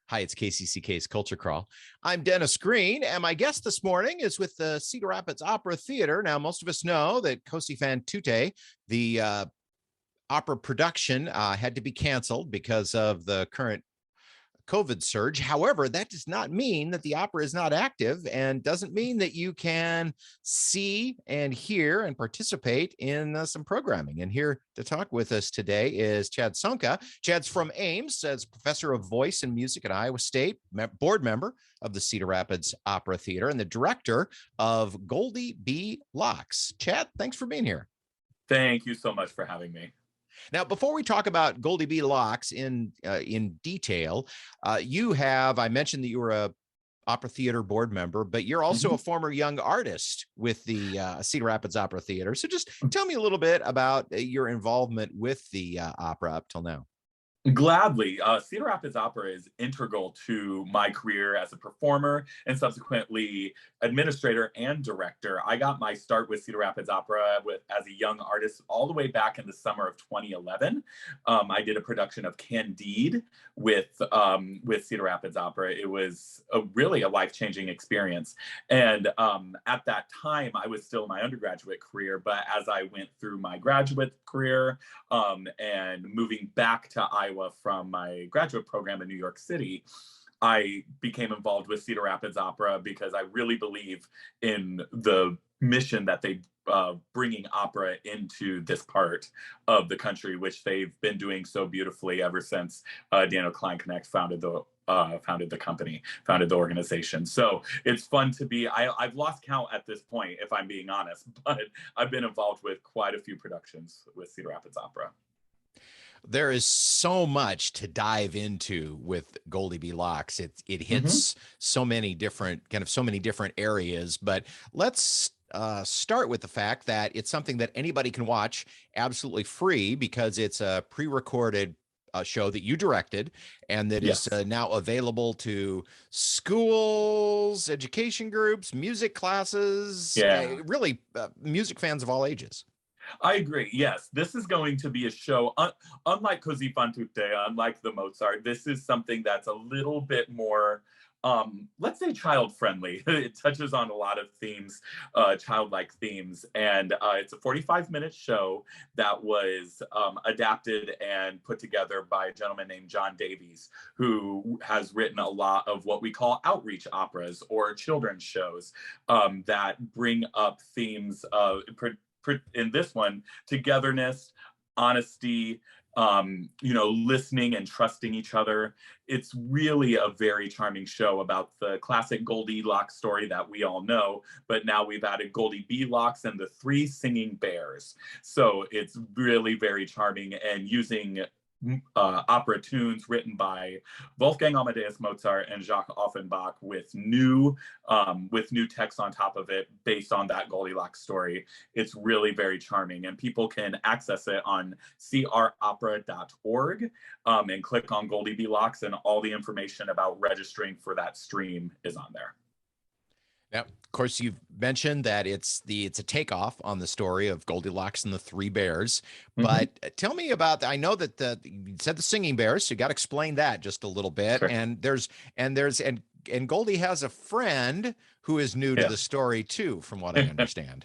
Hi, it's KCCK's Culture Crawl. I'm Dennis Green, and my guest this morning is with the Cedar Rapids Opera Theater. Now, most of us know that Cosi fan tutte, the opera production, had to be canceled because of the current COVID surge. However, that does not mean that the opera is not active, and doesn't mean that you can see and hear and participate in some programming. And here to talk with us today is Chad Sonka. Chad's from Ames, as professor of voice and music at Iowa State, board member of the Cedar Rapids Opera Theater, and the director of Goldie B locks. Chad, thanks for being here. Thank you so much for having me. Now, before we talk about Goldie B locks in detail, I mentioned that you were a opera theater board member, but you're also a former young artist with the Cedar Rapids Opera Theater. So just tell me a little bit about your involvement with the opera up till now. Gladly. Cedar Rapids Opera is integral to my career as a performer and subsequently administrator and director. I got my start with Cedar Rapids Opera as a young artist all the way back in the summer of 2011. I did a production of Candide with Cedar Rapids Opera. It was really a life-changing experience. And at that time, I was still in my undergraduate career, but as I went through my graduate career and moving back to Iowa from my graduate program in New York City, I became involved with Cedar Rapids Opera because I really believe in the mission that they bringing opera into this part of the country, which they've been doing so beautifully ever since Daniel Kleinknecht founded the company, founded the organization. So it's fun to be, I've lost count at this point, if I'm being honest, but I've been involved with quite a few productions with Cedar Rapids Opera. There is so much to dive into with Goldie B locks. It hits so many different areas, but let's start with the fact that it's something that anybody can watch absolutely free because it's a pre-recorded show that you directed, and that is now available to schools, education groups, music classes, really music fans of all ages. I agree. Yes, this is going to be a show, unlike Così fan tutte, unlike the Mozart, this is something that's a little bit more, let's say, child-friendly. It touches on a lot of themes, childlike themes, and it's a 45-minute show that was adapted and put together by a gentleman named John Davies, who has written a lot of what we call outreach operas or children's shows that bring up themes of, in this one, togetherness, honesty, listening and trusting each other. It's really a very charming show about the classic Goldie locks story that we all know, but now we've added Goldie B locks and the 3 singing bears. So it's really very charming, and using opera tunes written by Wolfgang Amadeus Mozart and Jacques Offenbach with new text on top of it based on that Goldilocks story. It's really very charming, and people can access it on cropera.org and click on Goldie B locks, and all the information about registering for that stream is on there. Now, of course, you've mentioned that it's a takeoff on the story of Goldilocks and the 3 bears. But tell me about I know that you said the singing bears, so you got to explain that just a little bit. Sure. And Goldie has a friend who is new to the story too, from what I understand.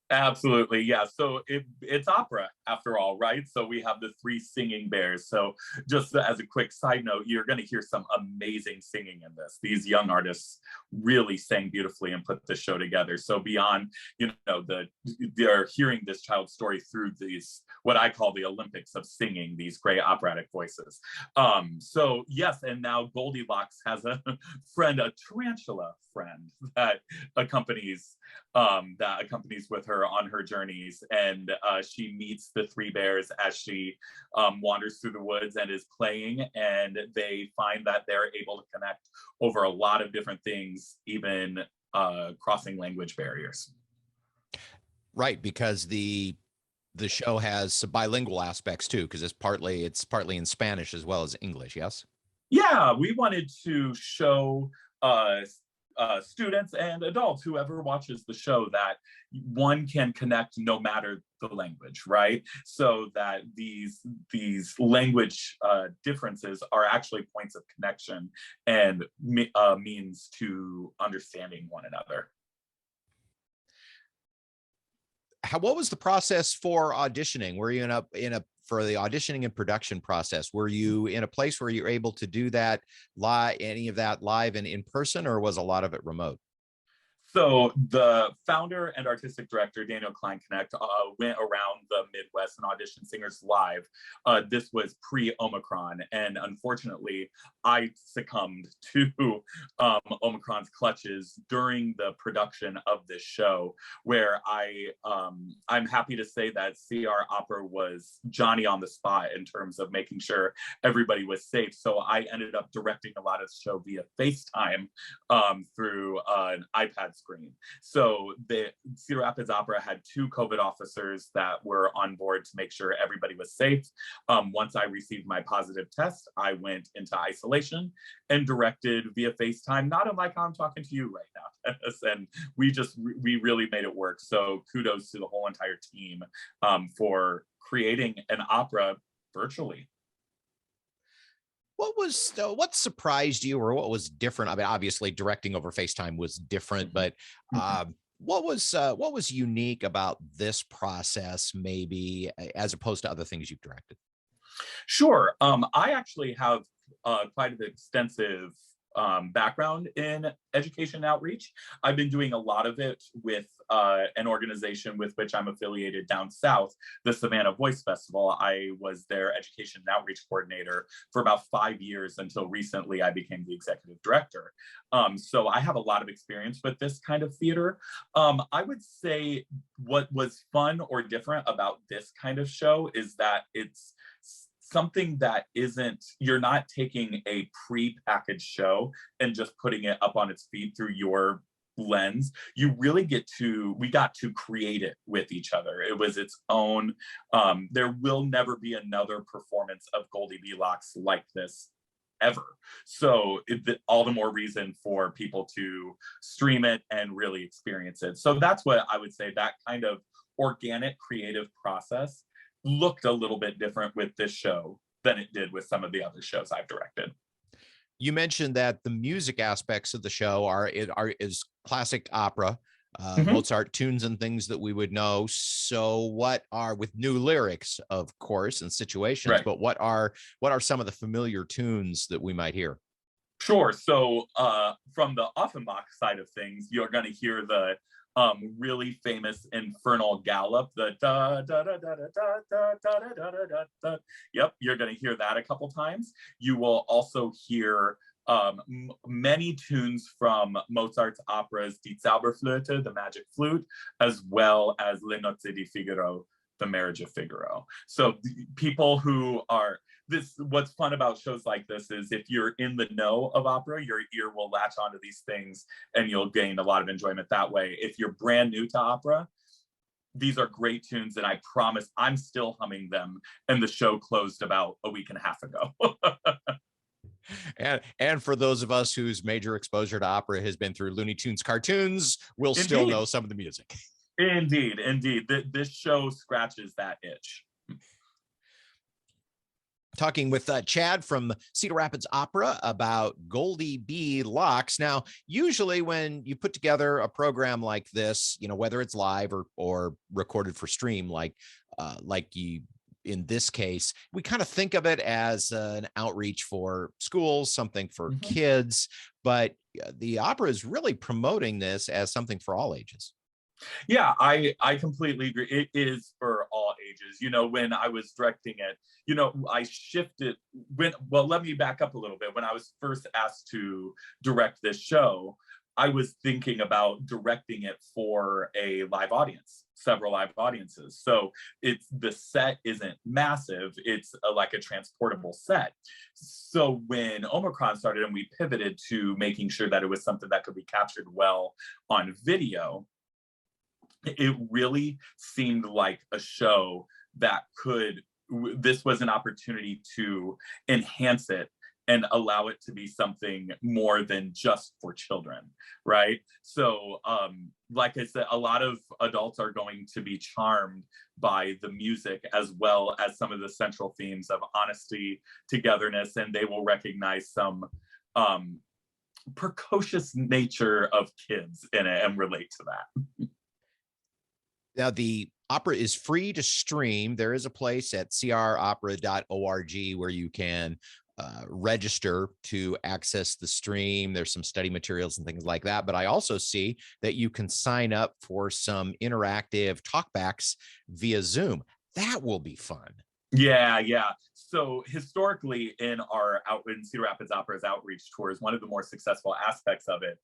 Absolutely, yeah. So it's opera after all, right? So we have the 3 singing bears. So just as a quick side note, you're going to hear some amazing singing in this. These young artists really sang beautifully and put the show together. So beyond, they're hearing this child's story through these, what I call the Olympics of singing, these great operatic voices. So yes, and now Goldilocks has a friend, a tarantula friend that accompanies with her on her journeys, and she meets the 3 bears as she wanders through the woods and is playing, and they find that they're able to connect over a lot of different things, even crossing language barriers. Right, because the show has some bilingual aspects too, because it's partly in Spanish as well as English. Yes. Yeah, we wanted to show students and adults, whoever watches the show, that one can connect no matter the language, right? So that these language differences are actually points of connection and means to understanding one another. What was the process for auditioning? Were you for the auditioning and production process? Were you in a place where you're able to do that live, any of that live and in person, or was a lot of it remote? So the founder and artistic director, Daniel Kleinknecht, went around the Midwest and auditioned singers live. This was pre-Omicron, and unfortunately, I succumbed to Omicron's clutches during the production of this show, where I'm happy to say that CR Opera was Johnny on the spot in terms of making sure everybody was safe. So I ended up directing a lot of the show via FaceTime through an iPad screen. So the Cedar Rapids Opera had 2 COVID officers that were on board to make sure everybody was safe. Once I received my positive test, I went into isolation and directed via FaceTime, not unlike how I'm talking to you right now. And we really made it work. So kudos to the whole entire team for creating an opera virtually. What surprised you, or what was different? I mean, obviously directing over FaceTime was different, but what was unique about this process, maybe as opposed to other things you've directed? Sure. I actually have quite an extensive background in education outreach. I've been doing a lot of it with an organization with which I'm affiliated down south, the Savannah Voice Festival. I was their education and outreach coordinator for about 5 years until recently I became the executive director. So I have a lot of experience with this kind of theater. I would say what was fun or different about this kind of show is that it's something that you're not taking a pre-packaged show and just putting it up on its feet through your lens. You really we got to create it with each other. It was its own, there will never be another performance of Goldie B like this ever. So all the more reason for people to stream it and really experience it. So that's what I would say, that kind of organic creative process looked a little bit different with this show than it did with some of the other shows I've directed. You mentioned that the music aspects of the show is classic opera, Mozart tunes and things that we would know. So what are, with new lyrics, of course, and situations, right, but what are some of the familiar tunes that we might hear? Sure. So from the Offenbach side of things, you're going to hear the really famous Infernal Gallop, the da da da da da da da da da da da. Yep, you're going to hear that a couple times. You will also hear many tunes from Mozart's operas Die Zauberflöte, the Magic Flute, as well as Le Nozze di Figaro, the Marriage of Figaro. So people who are what's fun about shows like this is if you're in the know of opera, your ear will latch onto these things and you'll gain a lot of enjoyment that way. If you're brand new to opera, these are great tunes, and I promise I'm still humming them, and the show closed about a week and a half ago. And for those of us whose major exposure to opera has been through Looney Tunes cartoons, we'll still know some of the music. Indeed. This show scratches that itch. Talking with Chad from Cedar Rapids Opera about Goldie B locks. Now, usually when you put together a program like this, whether it's live or recorded for stream, like you, in this case, we kind of think of it as an outreach for schools, something for kids, but the opera is really promoting this as something for all ages. Yeah, I completely agree. It is for all ages. When I was directing it, I shifted let me back up a little bit. When I was first asked to direct this show, I was thinking about directing it for a live audience, several live audiences. So the set isn't massive. It's like a transportable set. So when Omicron started and we pivoted to making sure that it was something that could be captured well on video, it really seemed like a show that this was an opportunity to enhance it and allow it to be something more than just for children, right? So, like I said, a lot of adults are going to be charmed by the music as well as some of the central themes of honesty, togetherness, and they will recognize some precocious nature of kids in it and relate to that. Now, the opera is free to stream. There is a place at cropera.org where you can register to access the stream. There's some study materials and things like that. But I also see that you can sign up for some interactive talkbacks via Zoom. That will be fun. Yeah, yeah. So historically in Cedar Rapids Opera's outreach tours, one of the more successful aspects of it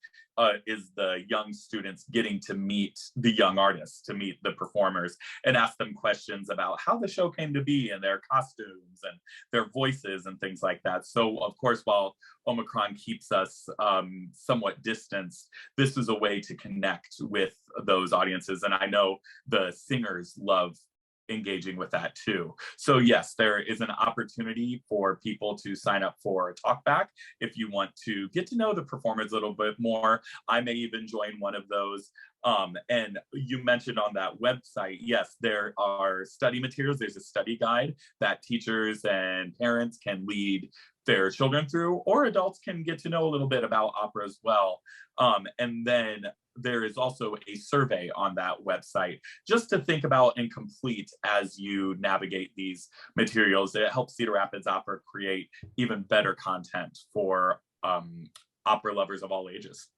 is the young students getting to meet the young artists, to meet the performers and ask them questions about how the show came to be and their costumes and their voices and things like that. So of course, while Omicron keeps us somewhat distanced, this is a way to connect with those audiences. And I know the singers love engaging with that too. So yes, there is an opportunity for people to sign up for a talkback if you want to get to know the performers a little bit more. I may even join one of those. And you mentioned on that website, yes, there are study materials. There's a study guide that teachers and parents can lead their children through, or adults can get to know a little bit about opera as well. And then there is also a survey on that website just to think about and complete as you navigate these materials. It helps Cedar Rapids Opera create even better content for opera lovers of all ages.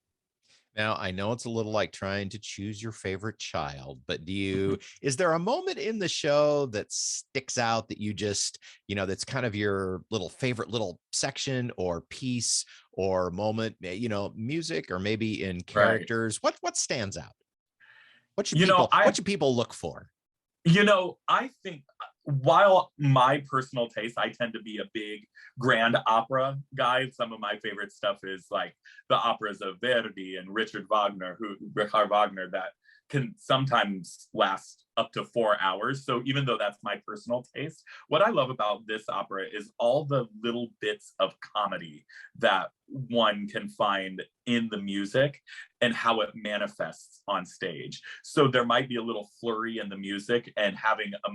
Now, I know it's a little like trying to choose your favorite child, but is there a moment in the show that sticks out that you just, that's kind of your little favorite little section or piece or moment, music or maybe in characters? Right. What stands out? What should people look for? I think while my personal taste, I tend to be a big grand opera guy. Some of my favorite stuff is like the operas of Verdi and Richard Wagner that can sometimes last up to 4 hours. So even though that's my personal taste, what I love about this opera is all the little bits of comedy that one can find in the music and how it manifests on stage. So there might be a little flurry in the music, and having a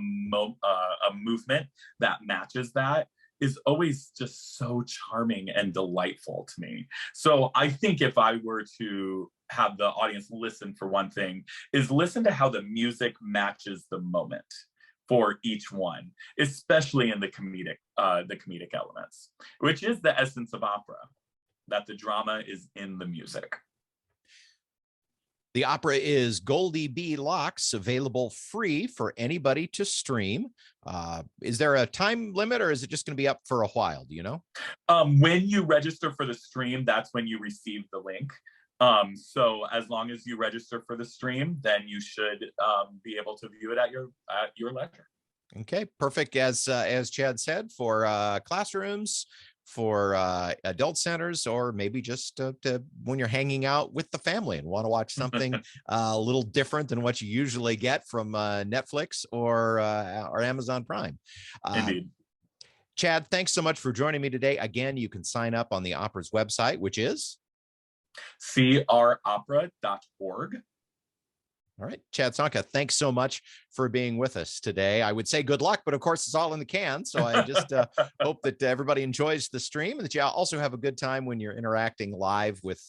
movement that matches that is always just so charming and delightful to me. So I think if I were to have the audience listen for one thing, is listen to how the music matches the moment for each one, especially in the comedic elements, which is the essence of opera, that the drama is in the music. The opera is Goldie B Locks, available free for anybody to stream. Is there a time limit, or is it just going to be up for a while? Do you know? When you register for the stream, that's when you receive the link. So as long as you register for the stream, then you should be able to view it at your leisure. Okay, perfect. As Chad said, for classrooms, for adult centers, or maybe just to when you're hanging out with the family and want to watch something a little different than what you usually get from Netflix or Amazon Prime. Indeed. Chad, thanks so much for joining me today. Again, you can sign up on the opera's website, which is cropera.org. All right, Chad Sonka, thanks so much for being with us today. I would say good luck, but of course it's all in the can. So I just hope that everybody enjoys the stream, and that you also have a good time when you're interacting live with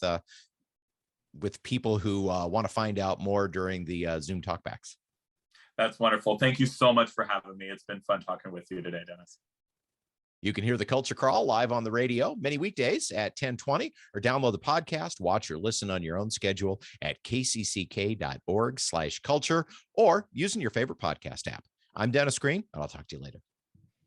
people who want to find out more during the Zoom talkbacks. That's wonderful. Thank you so much for having me. It's been fun talking with you today, Dennis. You can hear the Culture Crawl live on the radio many weekdays at 10:20, or download the podcast, watch or listen on your own schedule at kcck.org/culture, or using your favorite podcast app. I'm Dennis Green, and I'll talk to you later.